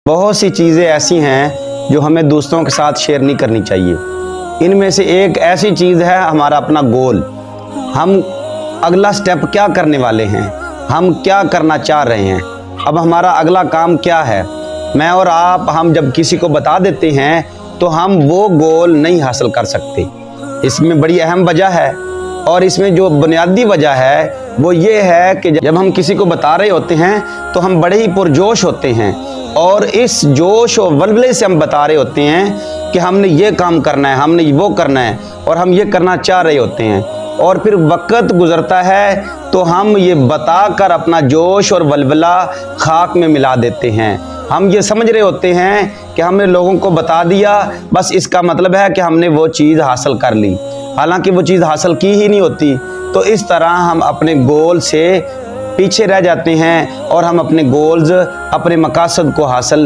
بہت سی چیزیں ایسی ہیں جو ہمیں دوسروں کے ساتھ شیئر نہیں کرنی چاہیے۔ ان میں سے ایک ایسی چیز ہے ہمارا اپنا گول۔ ہم اگلا سٹیپ کیا کرنے والے ہیں، ہم کیا کرنا چاہ رہے ہیں، اب ہمارا اگلا کام کیا ہے۔ میں اور آپ ہم جب کسی کو بتا دیتے ہیں تو ہم وہ گول نہیں حاصل کر سکتے۔ اس میں بڑی اہم وجہ ہے، اور اس میں جو بنیادی وجہ ہے وہ یہ ہے کہ جب ہم کسی کو بتا رہے ہوتے ہیں تو ہم بڑے ہی پرجوش ہوتے ہیں، اور اس جوش و ولولے سے ہم بتا رہے ہوتے ہیں کہ ہم نے یہ کام کرنا ہے، ہم نے وہ کرنا ہے، اور ہم یہ کرنا چاہ رہے ہوتے ہیں، اور پھر وقت گزرتا ہے تو ہم یہ بتا کر اپنا جوش اور ولولہ خاک میں ملا دیتے ہیں۔ ہم یہ سمجھ رہے ہوتے ہیں کہ ہم نے لوگوں کو بتا دیا، بس اس کا مطلب ہے کہ ہم نے وہ چیز حاصل کر لی، حالانکہ وہ چیز حاصل کی ہی نہیں ہوتی۔ تو اس طرح ہم اپنے گول سے پیچھے رہ جاتے ہیں، اور ہم اپنے گولز، اپنے مقاصد کو حاصل نہیں